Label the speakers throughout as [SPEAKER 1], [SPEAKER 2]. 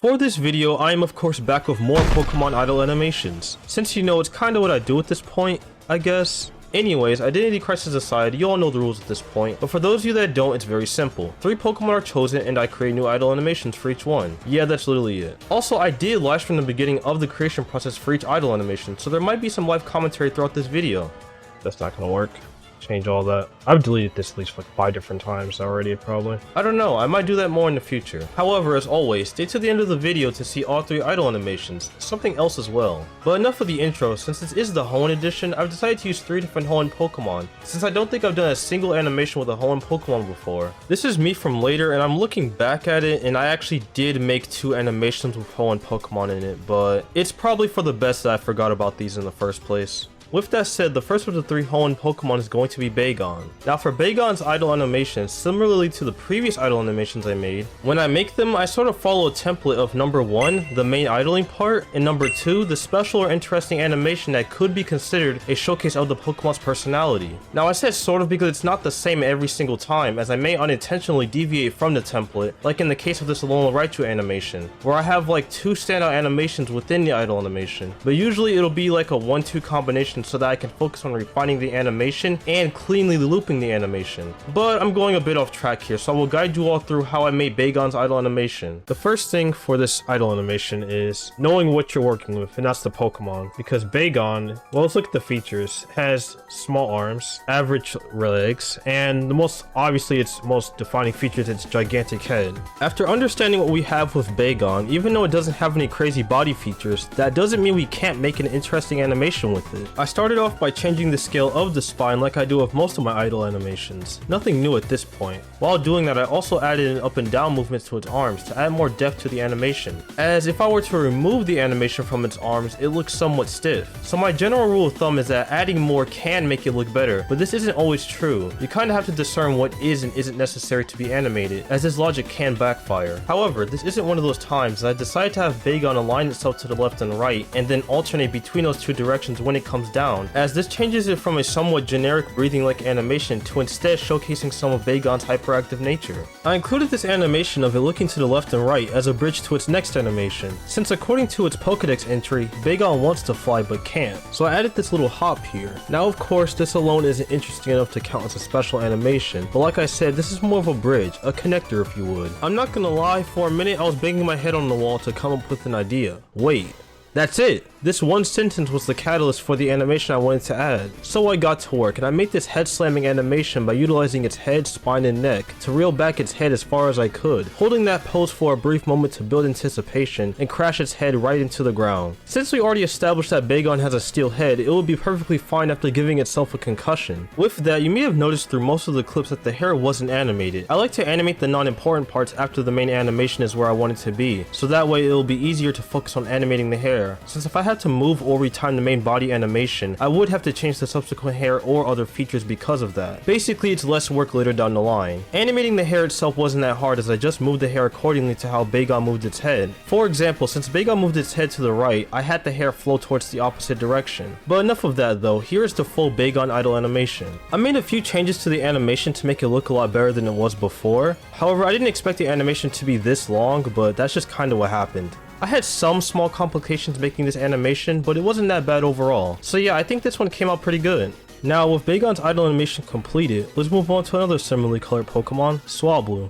[SPEAKER 1] For this video, I am of course back with more Pokemon idle animations. Since you know it's kinda what I do at this point, I guess. Anyways, identity crisis aside, you all know the rules at this point, but for those of you that don't, it's very simple. 3 Pokemon are chosen and I create new idle animations for each one. Yeah, that's literally it. Also, I did live from the beginning of the creation process for each idle animation, so there might be some live commentary throughout this video. That's not gonna work. Change all that. I've deleted this at least like 5 different times already, probably. I don't know, I might do that more in the future. However, as always, stay to the end of the video to see all 3 idle animations, something else as well. But enough of the intro, since this is the Hoenn edition, I've decided to use 3 different Hoenn Pokemon, since I don't think I've done a single animation with a Hoenn Pokemon before. This is me from later, and I'm looking back at it, and I actually did make 2 animations with Hoenn Pokemon in it, but it's probably for the best that I forgot about these in the first place. With that said, the first of the 3 Hoenn Pokemon is going to be Bagon. Now for Bagon's idle animation, similarly to the previous idle animations I made, when I make them, I sort of follow a template of number 1, the main idling part, and number 2, the special or interesting animation that could be considered a showcase of the Pokemon's personality. Now I said sort of because it's not the same every single time, as I may unintentionally deviate from the template, like in the case of this Alolan Raito animation, where I have like 2 standout animations within the idle animation, but usually it'll be like a 1-2 combination so that I can focus on refining the animation and cleanly looping the animation. But I'm going a bit off track here, so I will guide you all through how I made Bagon's idle animation. The first thing for this idle animation is knowing what you're working with, and that's the Pokemon. Because Bagon, well, let's look at the features, has small arms, average legs, and its most defining feature is its gigantic head. After understanding what we have with Bagon, even though it doesn't have any crazy body features, that doesn't mean we can't make an interesting animation with it. I started off by changing the scale of the spine like I do with most of my idle animations. Nothing new at this point. While doing that, I also added an up and down movements to its arms to add more depth to the animation, as if I were to remove the animation from its arms, it looks somewhat stiff. So my general rule of thumb is that adding more can make it look better, but this isn't always true. You kinda have to discern what is and isn't necessary to be animated, as this logic can backfire. However, this isn't one of those times that I decided to have Bagon align itself to the left and right, and then alternate between those 2 directions when it comes down, as this changes it from a somewhat generic breathing-like animation to instead showcasing some of Bagon's hyperactive nature. I included this animation of it looking to the left and right as a bridge to its next animation, since according to its Pokedex entry, Bagon wants to fly but can't, so I added this little hop here. Now of course, this alone isn't interesting enough to count as a special animation, but like I said, this is more of a bridge, a connector if you would. I'm not gonna lie, for a minute I was banging my head on the wall to come up with an idea. Wait. That's it! This one sentence was the catalyst for the animation I wanted to add. So I got to work, and I made this head slamming animation by utilizing its head, spine, and neck to reel back its head as far as I could, holding that pose for a brief moment to build anticipation and crash its head right into the ground. Since we already established that Bagon has a steel head, it would be perfectly fine after giving itself a concussion. With that, you may have noticed through most of the clips that the hair wasn't animated. I like to animate the non-important parts after the main animation is where I want it to be, so that way it will be easier to focus on animating the hair. Since if I had to move or retime the main body animation, I would have to change the subsequent hair or other features because of that. Basically, it's less work later down the line. Animating the hair itself wasn't that hard, as I just moved the hair accordingly to how Bagon moved its head. For example, since Bagon moved its head to the right, I had the hair flow towards the opposite direction. But enough of that though, here is the full Bagon idle animation. I made a few changes to the animation to make it look a lot better than it was before. However, I didn't expect the animation to be this long, but that's just kinda what happened. I had some small complications making this animation, but it wasn't that bad overall. So yeah, I think this one came out pretty good. Now, with Bagon's idle animation completed, let's move on to another similarly colored Pokemon, Swablu.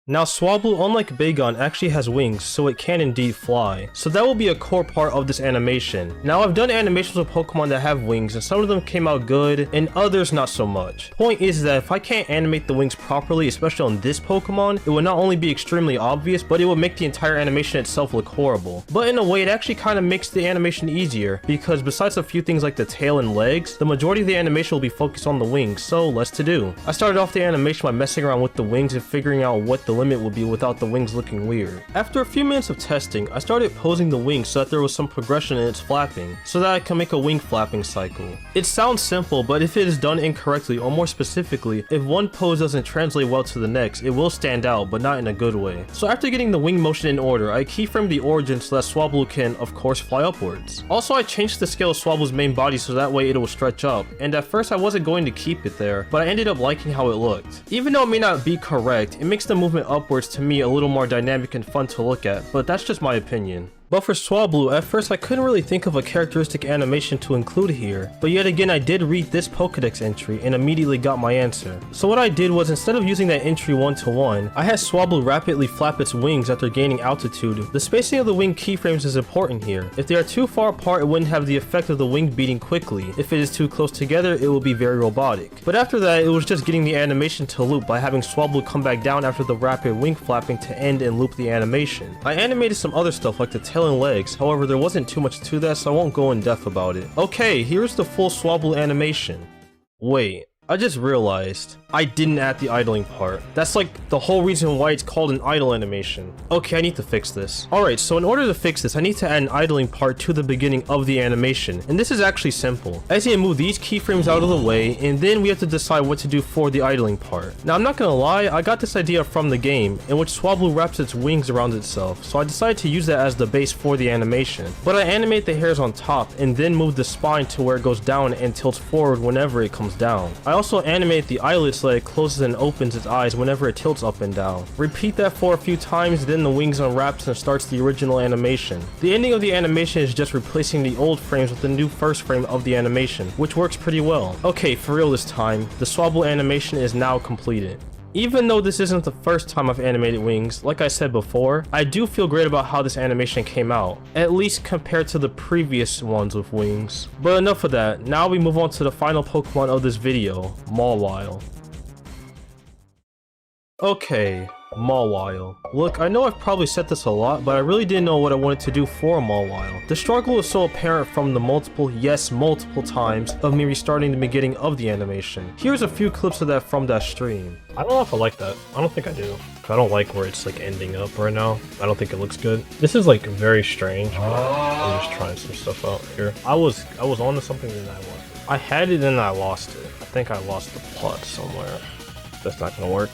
[SPEAKER 1] Now Swablu, unlike Bagon, actually has wings, so it can indeed fly. So that will be a core part of this animation. Now I've done animations with Pokemon that have wings, and some of them came out good, and others not so much. Point is that if I can't animate the wings properly, especially on this Pokemon, it would not only be extremely obvious, but it would make the entire animation itself look horrible. But in a way, it actually kind of makes the animation easier, because besides a few things like the tail and legs, the majority of the animation will be focused on the wings, so less to do. I started off the animation by messing around with the wings and figuring out what the limit would be without the wings looking weird. After a few minutes of testing, I started posing the wings so that there was some progression in its flapping, so that I can make a wing flapping cycle. It sounds simple, but if it is done incorrectly, or more specifically, if one pose doesn't translate well to the next, it will stand out, but not in a good way. So after getting the wing motion in order, I keyframed the origin so that Swablu can, of course, fly upwards. Also, I changed the scale of Swablu's main body so that way it will stretch up, and at first I wasn't going to keep it there, but I ended up liking how it looked. Even though it may not be correct, it makes the movement upwards to me a little more dynamic and fun to look at, but that's just my opinion. But for Swablu, at first I couldn't really think of a characteristic animation to include here, but yet again I did read this Pokédex entry and immediately got my answer. So what I did was, instead of using that entry one-to-one, I had Swablu rapidly flap its wings after gaining altitude. The spacing of the wing keyframes is important here. If they are too far apart, it wouldn't have the effect of the wing beating quickly. If it is too close together, it will be very robotic. But after that, it was just getting the animation to loop by having Swablu come back down after the rapid wing flapping to end and loop the animation. I animated some other stuff like the tail and legs, however there wasn't too much to that, so I won't go in depth about it. Okay, here's the full Swablu animation. Wait, I just realized I didn't add the idling part. That's like the whole reason why it's called an idle animation. Okay, I need to fix this. Alright, so in order to fix this, I need to add an idling part to the beginning of the animation, and this is actually simple. I just need to move these keyframes out of the way, and then we have to decide what to do for the idling part. Now, I'm not gonna lie, I got this idea from the game, in which Swablu wraps its wings around itself, so I decided to use that as the base for the animation. But I animate the hairs on top, and then move the spine to where it goes down and tilts forward whenever it comes down. I also animate the eyelids so that it closes and opens its eyes whenever it tilts up and down. Repeat that for a few times, then the wings unwraps and starts the original animation. The ending of the animation is just replacing the old frames with the new first frame of the animation, which works pretty well. Okay, for real this time, the Swablu animation is now completed. Even though this isn't the first time I've animated wings, like I said before, I do feel great about how this animation came out, at least compared to the previous ones with wings. But enough of that, now we move on to the final Pokemon of this video, Mawile. Okay, Mawile. Look, I know I've probably said this a lot, but I really didn't know what I wanted to do for a Mawile. The struggle is so apparent from the multiple times of me restarting the beginning of the animation. Here's a few clips of that from that stream. I don't know if I like that. I don't think I do. I don't like where it's like ending up right now. I don't think it looks good. This is like very strange, but I'm just trying some stuff out here. I was onto something and I wasn't. I had it and I lost it. I think I lost the plot somewhere. That's not gonna work.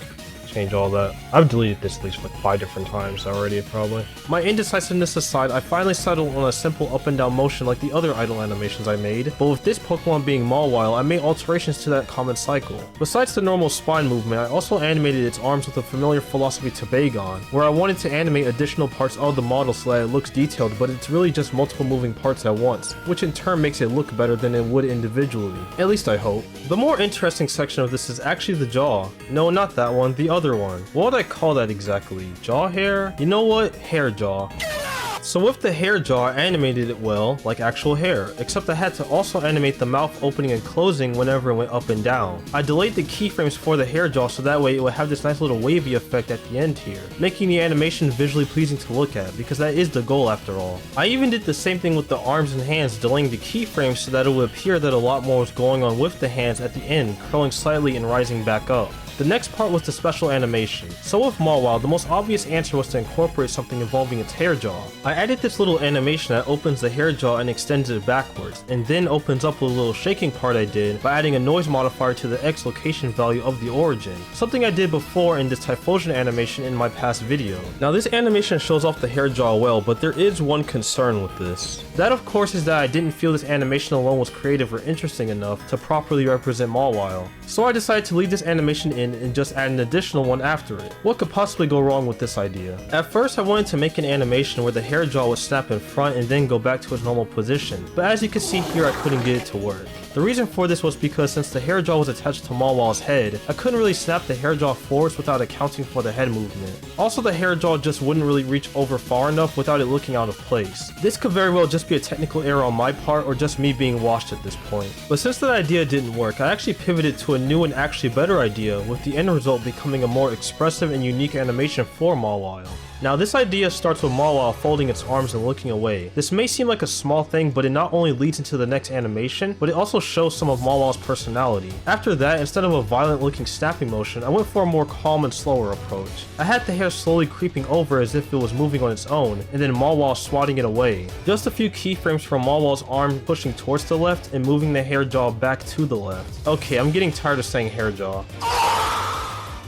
[SPEAKER 1] Change all that. I've deleted this at least like 5 different times already, probably. My indecisiveness aside, I finally settled on a simple up and down motion like the other idle animations I made, but with this Pokemon being Mawile, I made alterations to that common cycle. Besides the normal spine movement, I also animated its arms with a familiar philosophy to Bagon, where I wanted to animate additional parts of the model so that it looks detailed, but it's really just multiple moving parts at once, which in turn makes it look better than it would individually. At least I hope. The more interesting section of this is actually the jaw. No, not that one, the other one. What would I call that exactly? Jaw hair? You know what? Hair jaw. So with the hair jaw, I animated it well, like actual hair, except I had to also animate the mouth opening and closing whenever it went up and down. I delayed the keyframes for the hair jaw so that way it would have this nice little wavy effect at the end here, making the animation visually pleasing to look at, because that is the goal after all. I even did the same thing with the arms and hands, delaying the keyframes so that it would appear that a lot more was going on with the hands at the end, curling slightly and rising back up. The next part was the special animation. So with Mawile, the most obvious answer was to incorporate something involving its hair jaw. I added this little animation that opens the hair jaw and extends it backwards, and then opens up with a little shaking part I did by adding a noise modifier to the X location value of the origin, something I did before in this Typhlosion animation in my past video. Now this animation shows off the hair jaw well, but there is one concern with this. That of course is that I didn't feel this animation alone was creative or interesting enough to properly represent Mawile. So I decided to leave this animation in and just add an additional one after it. What could possibly go wrong with this idea? At first I wanted to make an animation where the hair jaw would snap in front and then go back to its normal position, but as you can see here I couldn't get it to work. The reason for this was because since the hair jaw was attached to Mawile's head, I couldn't really snap the hair jaw forwards without accounting for the head movement. Also the hair jaw just wouldn't really reach over far enough without it looking out of place. This could very well just be a technical error on my part or just me being washed at this point. But since that idea didn't work, I actually pivoted to a new and actually better idea, with the end result becoming a more expressive and unique animation for Mawile. Now this idea starts with Mawile folding its arms and looking away. This may seem like a small thing, but it not only leads into the next animation, but it also shows some of Mawile's personality. After that, instead of a violent looking snapping motion, I went for a more calm and slower approach. I had the hair slowly creeping over as if it was moving on its own, and then Mawile swatting it away. Just a few keyframes from Mawile's arm pushing towards the left and moving the hair jaw back to the left. Okay, I'm getting tired of saying hair jaw.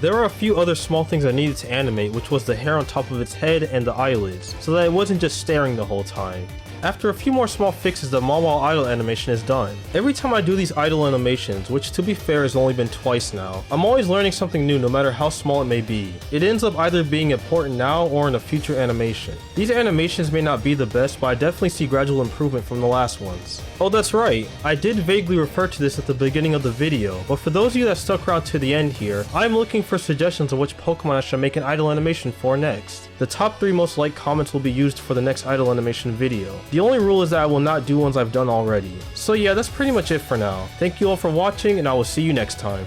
[SPEAKER 1] There are a few other small things I needed to animate, which was the hair on top of its head and the eyelids, so that it wasn't just staring the whole time. After a few more small fixes, the mom while idle animation is done. Every time I do these idle animations, which to be fair has only been twice now, I'm always learning something new no matter how small it may be. It ends up either being important now or in a future animation. These animations may not be the best, but I definitely see gradual improvement from the last ones. Oh, that's right, I did vaguely refer to this at the beginning of the video, but for those of you that stuck around to the end here, I'm looking for suggestions of which Pokemon I should make an idle animation for next. The top 3 most liked comments will be used for the next idle animation video. The only rule is that I will not do ones I've done already. So yeah, that's pretty much it for now. Thank you all for watching, and I will see you next time.